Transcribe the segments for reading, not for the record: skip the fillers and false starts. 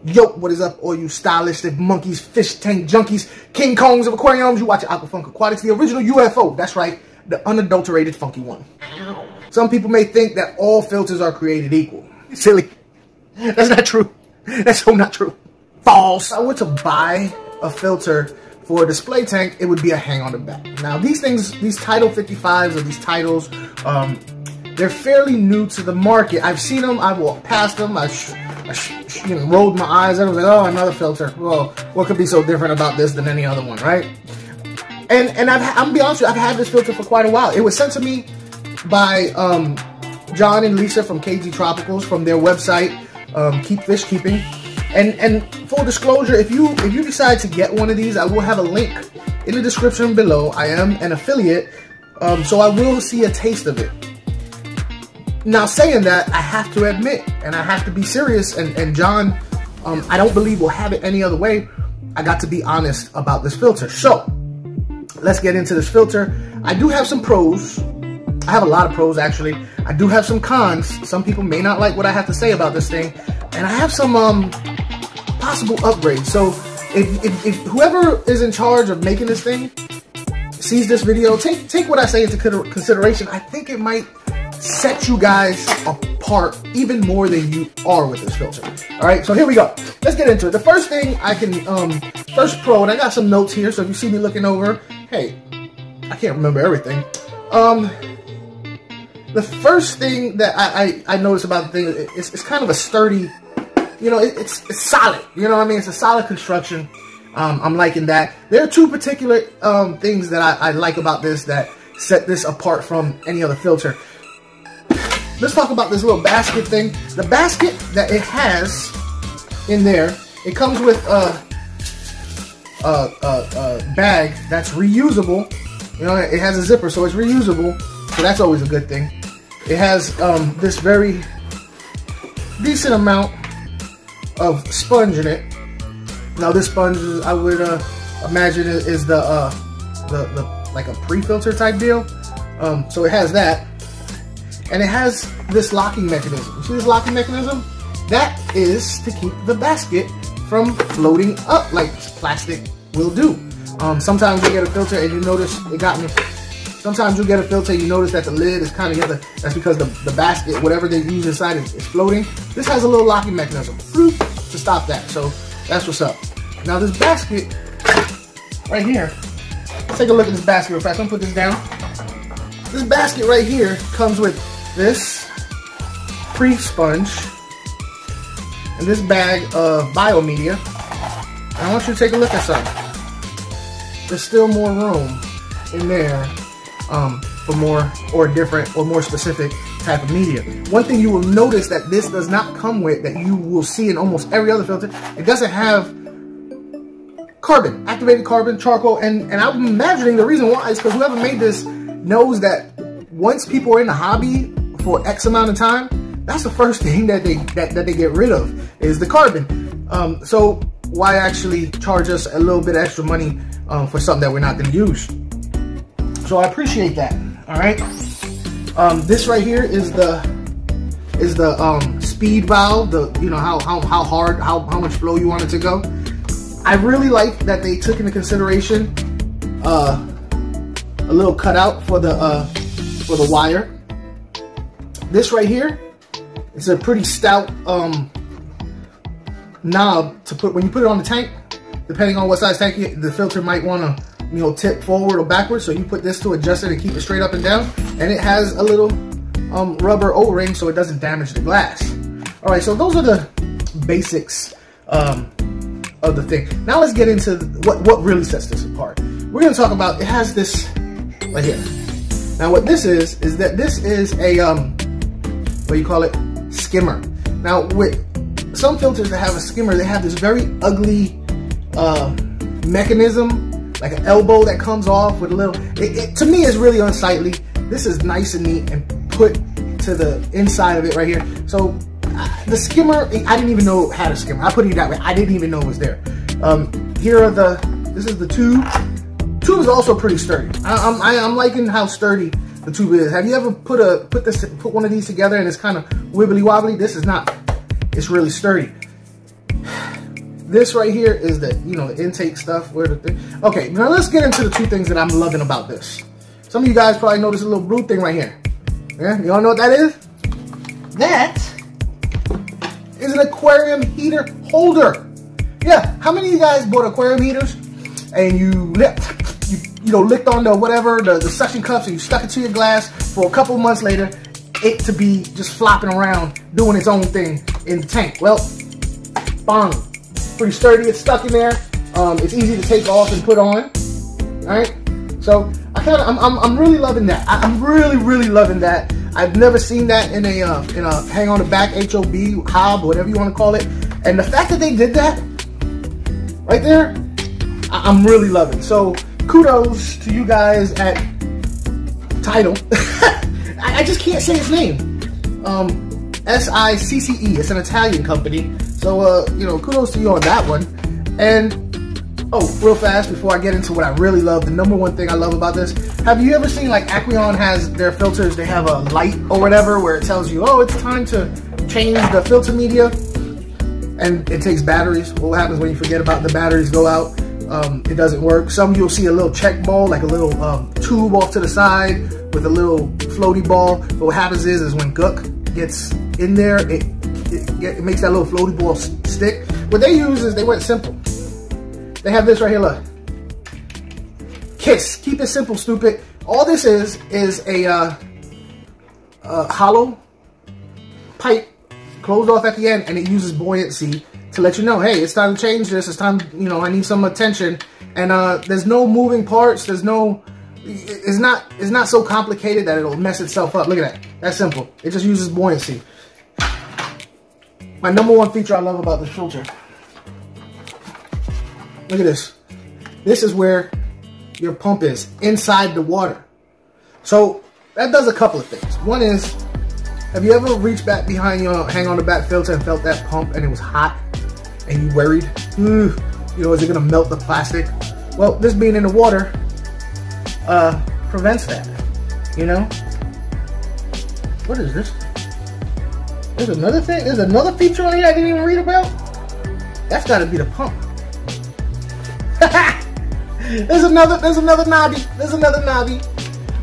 Yo, what is up, all you stylistic monkeys, fish tank junkies, King Kongs of aquariums? You watch Aquafunk Aquatics, the original UFO. That's right, the unadulterated funky one. Some people may think that all filters are created equal. Silly. That's not true. That's so not true. False. If I were to buy a filter for a display tank, it would be a hang on the back. Now, these things, these Tidal 55s or these Tidals, they're fairly new to the market. I've seen them. I've walked past them. I rolled my eyes and I was like, oh, another filter. Well, what could be so different about this than any other one, right? And I'm gonna be honest with you, I've had this filter for quite a while. It was sent to me by John and Lisa from KG Tropicals from their website, Keep Fish Keeping. And full disclosure, if you decide to get one of these, I will have a link in the description below. I am an affiliate, so I will see a taste of it. Now, saying that, I have to admit, and I have to be serious, and John, I don't believe will have it any other way. I got to be honest about this filter. So, let's get into this filter. I do have some pros. I have a lot of pros, actually. I do have some cons. Some people may not like what I have to say about this thing. And I have some possible upgrades. So, if whoever is in charge of making this thing sees this video, take what I say into consideration. I think it might set you guys apart even more than you are with this filter. All right, so here we go. Let's get into it. The first thing I can, first pro, and I got some notes here, so if you see me looking over, hey, I can't remember everything. The first thing that I noticed about the thing, it's kind of a sturdy, you know, it's solid. You know what I mean? It's a solid construction. I'm liking that. There are two particular things that I like about this that set this apart from any other filter. Let's talk about this little basket thing. The basket that it has in there, it comes with a bag that's reusable. You know, it has a zipper, so it's reusable. So that's always a good thing. It has this very decent amount of sponge in it. Now, this sponge, I would imagine, is the like a pre-filter type deal. So it has that. And it has this locking mechanism. You see this locking mechanism? That is to keep the basket from floating up like plastic will do. Sometimes you get a filter and you notice, it got me. Sometimes you get a filter and you notice that the lid is kind of, that's because the basket, whatever they use inside is floating. This has a little locking mechanism to stop that. So that's what's up. Now this basket right here, let's take a look at this basket real fast. I'm gonna put this down. This basket right here comes with this pre-sponge and this bag of biomedia. I want you to take a look at something. There's still more room in there for more or different or more specific type of media. One thing you will notice that this does not come with, that you will see in almost every other filter, it doesn't have carbon, activated carbon, charcoal, and I'm imagining the reason why is because whoever made this knows that once people are in the hobby for X amount of time, that's the first thing that they get rid of is the carbon. So why actually charge us a little bit extra money for something that we're not going to use? So I appreciate that. All right. This right here is the speed valve. You know how hard, how much flow you want it to go. I really like that they took into consideration a little cutout for the wire. This right here, it's a pretty stout knob to put when you put it on the tank. Depending on what size tank the filter might want to, you know, tip forward or backwards. So you put this to adjust it and keep it straight up and down. And it has a little rubber O-ring so it doesn't damage the glass. All right, so those are the basics of the thing. Now let's get into what really sets this apart. We're going to talk about, it has this right here. Now what this is that this is a what do you call it, skimmer. Now with some filters that have a skimmer, they have this very ugly mechanism, like an elbow that comes off with a little, to me it's really unsightly. This is nice and neat and put to the inside of it right here. So the skimmer, I didn't even know it had a skimmer. I put it that way. I didn't even know it was there. Here are this is the tube. Tube is also pretty sturdy. I'm liking how sturdy the tube is. Have you ever put one of these together and it's kind of wibbly wobbly? This is not. It's really sturdy. this right here is the, you know, the intake stuff. Where the thing. Okay, now let's get into the two things that I'm loving about this. Some of you guys probably noticed a little blue thing right here. Yeah, you all know what that is? That is an aquarium heater holder. Yeah, how many of you guys bought aquarium heaters and you licked on the whatever, the suction cups, and you stuck it to your glass for a couple months later, it to be just flopping around doing its own thing in the tank? Well, bang, pretty sturdy, it's stuck in there. It's easy to take off and put on. All right, so I'm really loving that. I'm really loving that. I've never seen that in a hang on the back HOB, hob, whatever you want to call it. And the fact that they did that right there, I'm really loving. So kudos to you guys at Tidal. I just can't say its name. SICCE. It's an Italian company. So you know, kudos to you on that one. And oh, real fast before I get into what I really love, the number one thing I love about this, have you ever seen, like, Aqueon has their filters, they have a light or whatever where it tells you, oh, it's time to change the filter media, and it takes batteries. What happens when you forget about the batteries go out? It doesn't work. Some you'll see a little check ball, like a little tube off to the side with a little floaty ball. But what happens is when Guck gets in there, it makes that little floaty ball stick. What they use is they went simple. They have this right here, look. KISS. Keep it simple, stupid. All this is a hollow pipe closed off at the end, and it uses buoyancy to let you know, hey, it's time to change this. It's time, you know, I need some attention. And there's no moving parts. There's no, it's not so complicated that it'll mess itself up. Look at that. That's simple. It just uses buoyancy. My number one feature I love about this filter. Look at this. This is where your pump is, inside the water. So that does a couple of things. One is, have you ever reached back behind your hang on the back filter and felt that pump and it was hot and you worried, you know, is it gonna melt the plastic? Well, this being in the water prevents that, you know? What is this? There's another thing, there's another feature on here I didn't even read about? That's gotta be the pump. There's another knobby. There's another knobby.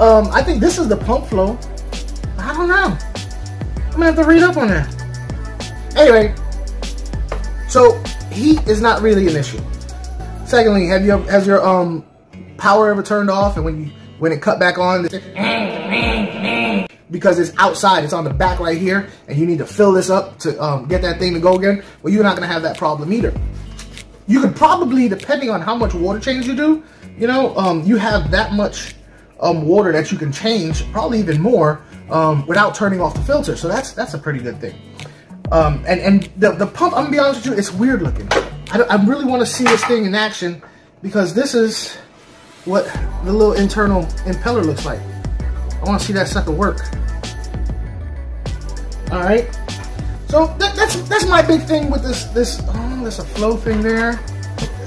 I think this is the pump flow. I don't know. I'm gonna have to read up on that. Anyway, so heat is not really an issue. Secondly, has your power ever turned off, and when it cut back on, because it's outside, it's on the back right here, and you need to fill this up to get that thing to go again? Well, you're not gonna have that problem either. You could probably, depending on how much water change you do, you know, you have that much water that you can change, probably even more, without turning off the filter. So that's a pretty good thing. And the pump, I'm gonna be honest with you, it's weird looking. I really want to see this thing in action, because this is what the little internal impeller looks like. I want to see that sucker work. All right. So that's my big thing with this. Oh, there's a flow thing there.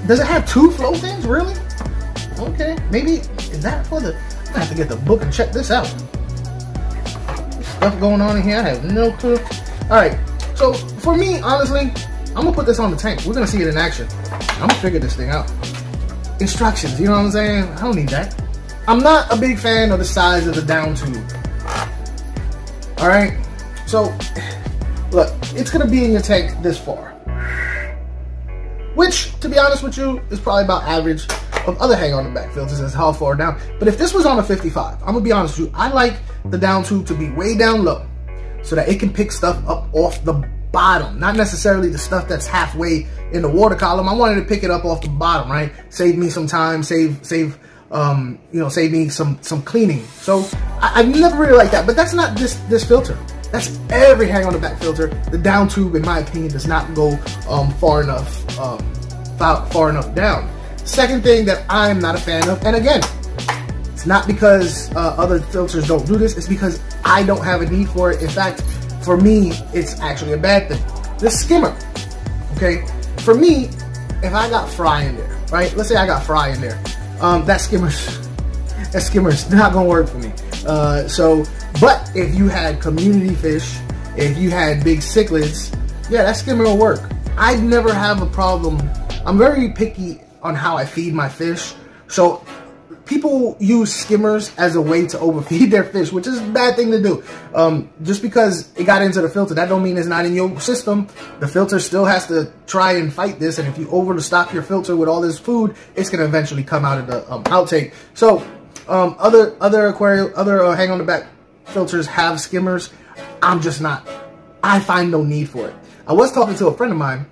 Does it have two flow things, really? Okay, maybe, is that for the, I'm gonna have to get the book and check this out. There's stuff going on in here, I have no clue. All right, so for me, honestly, I'm gonna put this on the tank. We're gonna see it in action. I'm gonna figure this thing out. Instructions, you know what I'm saying? I don't need that. I'm not a big fan of the size of the down tube. All right, so look, it's gonna be in your tank this far, which, to be honest with you, is probably about average of other hang on the back filters, is how far down. But if this was on a 55, I'm gonna be honest with you, I like the down tube to be way down low so that it can pick stuff up off the bottom, not necessarily the stuff that's halfway in the water column. I wanted to pick it up off the bottom, right? Save me some time, save me some cleaning. So I never really liked that, but that's not this filter. That's every hang on the back filter. The down tube, in my opinion, does not go far enough down. Second thing that I'm not a fan of, and again, it's not because other filters don't do this, it's because I don't have a need for it. In fact, for me, it's actually a bad thing. The skimmer, okay? For me, if I got fry in there, right? Let's say I got fry in there. That skimmer's not gonna work for me. But if you had community fish, if you had big cichlids, yeah, that skimmer will work. I'd never have a problem. I'm very picky on how I feed my fish. So people use skimmers as a way to overfeed their fish, which is a bad thing to do. Just because it got into the filter, that don't mean it's not in your system. The filter still has to try and fight this, and if you overstock your filter with all this food, it's gonna eventually come out of the outtake. So other hang on the back filters have skimmers. I'm just not. I find no need for it. I was talking to a friend of mine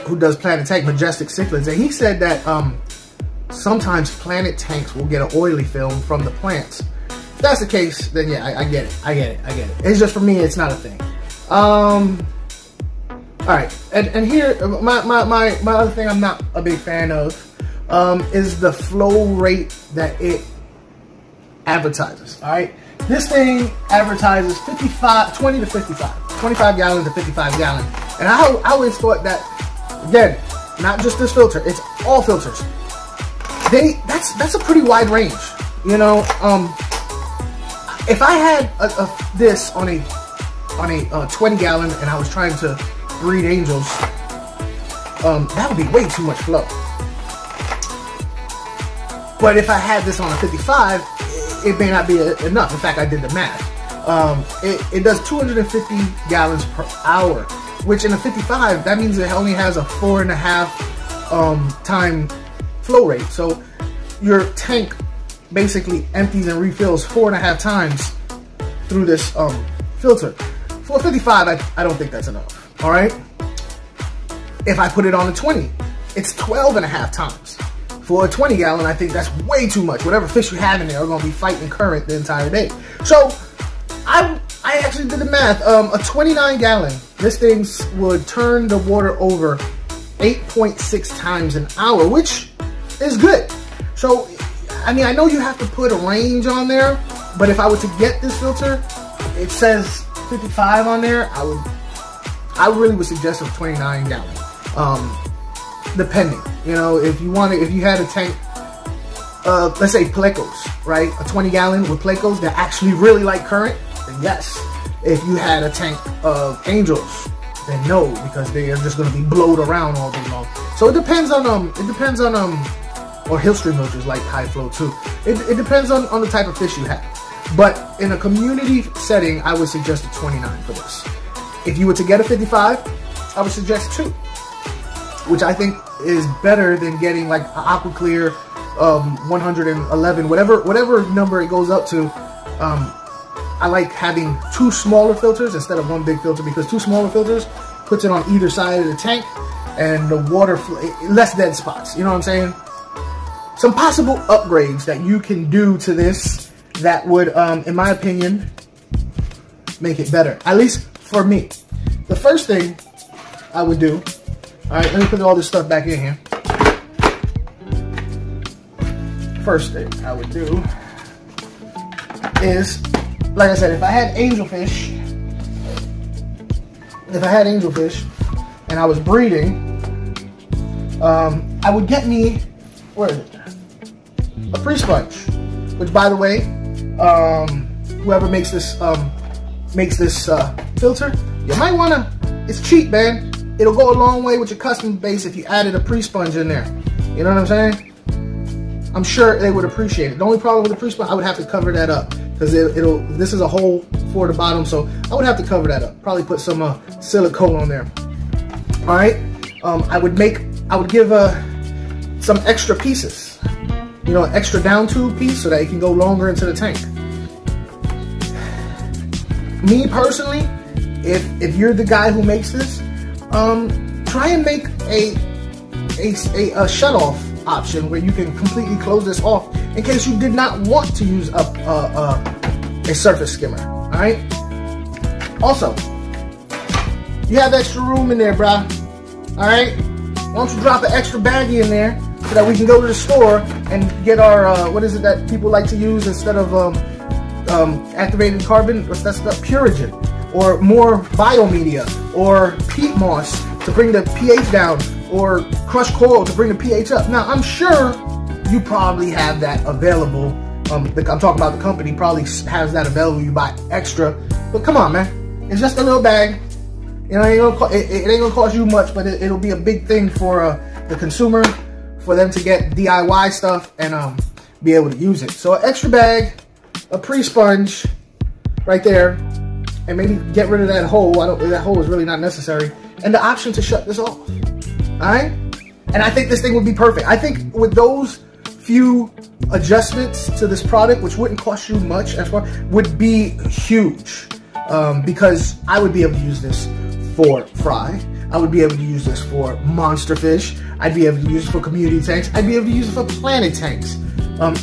who does Planet Tank, Majestic Cichlids, and he said that sometimes Planet Tanks will get an oily film from the plants. If that's the case, then yeah, I get it. I get it. It's just for me, it's not a thing. All right, and here my other thing I'm not a big fan of is the flow rate that it advertises. All right, this thing advertises 20 to 55, 25 gallons to 55 gallons, and I always thought that, again, not just this filter, it's all filters. That's a pretty wide range, you know. If I had this on a 20 gallon and I was trying to breed angels, that would be way too much flow. But if I had this on a 55, it may not be enough. In fact, I did the math. It does 250 gallons per hour, which in a 55, that means it only has a 4.5 time flow rate. So your tank basically empties and refills 4.5 times through this filter. For a 55, I don't think that's enough. All right. If I put it on a 20, it's 12.5 times. For a 20 gallon, I think that's way too much. Whatever fish you have in there are going to be fighting current the entire day. So I actually did the math. A 29 gallon, this thing would turn the water over 8.6 times an hour, which is good. So, I mean, I know you have to put a range on there, but if I were to get this filter, it says 55 on there, I really would suggest a 29 gallon. Depending, you know, if you had a tank, let's say Plecos, right? A 20 gallon with Plecos that actually really like current, then yes. If you had a tank of angels, then no, because they are just going to be blowed around all day long. So it depends on or hill stream filters like high flow too. It depends on the type of fish you have. But in a community setting, I would suggest a 29 for this. If you were to get a 55, I would suggest 2, which I think is better than getting like AquaClear 111, whatever number it goes up to. I like having 2 smaller filters instead of 1 big filter, because 2 smaller filters puts it on either side of the tank and the water less dead spots. You know what I'm saying? Some possible upgrades that you can do to this that would, in my opinion, make it better. At least for me. The first thing I would do, all right, let me put all this stuff back in here. First thing I would do is, like I said, if I had angelfish and I was breeding, I would get me, where is it? A pre-sponge, which, by the way, whoever makes this filter, you might wanna. It's cheap, man. It'll go a long way with your custom base if you added a pre-sponge in there. You know what I'm saying? I'm sure they would appreciate it. The only problem with the pre-sponge, I would have to cover that up, because this is a hole for the bottom, so I would have to cover that up. Probably put some silicone on there. All right. I would give some extra pieces. You know, an extra down tube piece so that it can go longer into the tank. Me personally, if you're the guy who makes this, try and make a shut-off option where you can completely close this off in case you did not want to use a surface skimmer. All right. Also, you have extra room in there, bruh. All right. Why don't you drop an extra baggie in there so that we can go to the store and get our what is it that people like to use instead of activated carbon? That's the Purigen, or more biomedia, or peat moss to bring the pH down, or crushed coral to bring the pH up. Now, I'm sure you probably have that available. I'm talking about the company probably has that available. You buy extra, but come on, man. It's just a little bag. You know, it ain't gonna cost you much, but it'll be a big thing for the consumer, for them to get DIY stuff and be able to use it. So an extra bag, a pre-sponge right there, and maybe get rid of that hole. That hole is really not necessary. And the option to shut this off, all right? And I think this thing would be perfect. I think with those few adjustments to this product, which wouldn't cost you much, would be huge. Because I would be able to use this for fry. I would be able to use this for monster fish. I'd be able to use it for community tanks. I'd be able to use it for planet tanks.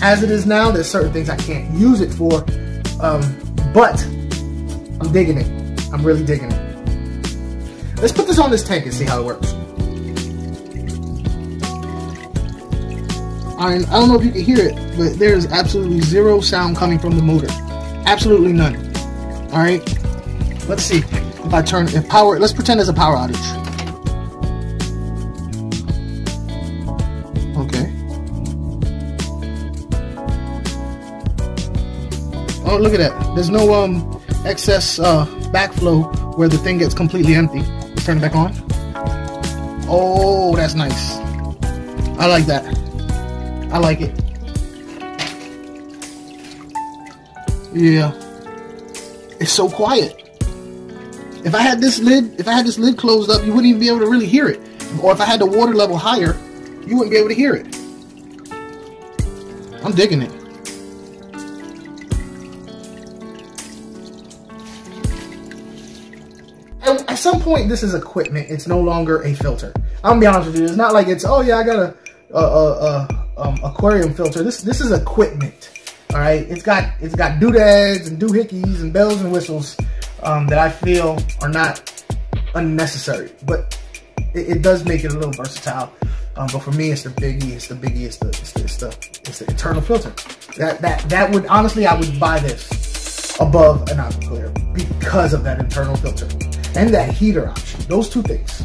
As it is now, there's certain things I can't use it for, but I'm digging it. I'm really digging it. Let's put this on this tank and see how it works. I don't know if you can hear it, but there's absolutely zero sound coming from the motor. Absolutely none. All right, let's see if I turn, if power, let's pretend there's a power outage. Okay. Oh, look at that. There's no excess backflow where the thing gets completely empty. Let's turn it back on. Oh, that's nice. I like that. I like it. Yeah. It's so quiet. If I had this lid closed up, you wouldn't even be able to really hear it. Or if I had the water level higher, you wouldn't be able to hear it. I'm digging it. At some point, this is equipment. It's no longer a filter. I'm gonna be honest with you. It's not like it's, oh yeah, I got a aquarium filter. This is equipment. All right, it's got doodads and doohickeys and bells and whistles that I feel are not unnecessary, but it does make it a little versatile. But for me, it's the biggie. It's the internal filter. That would, honestly, I would buy this above an Aquaclear because of that internal filter and that heater option. Those two things.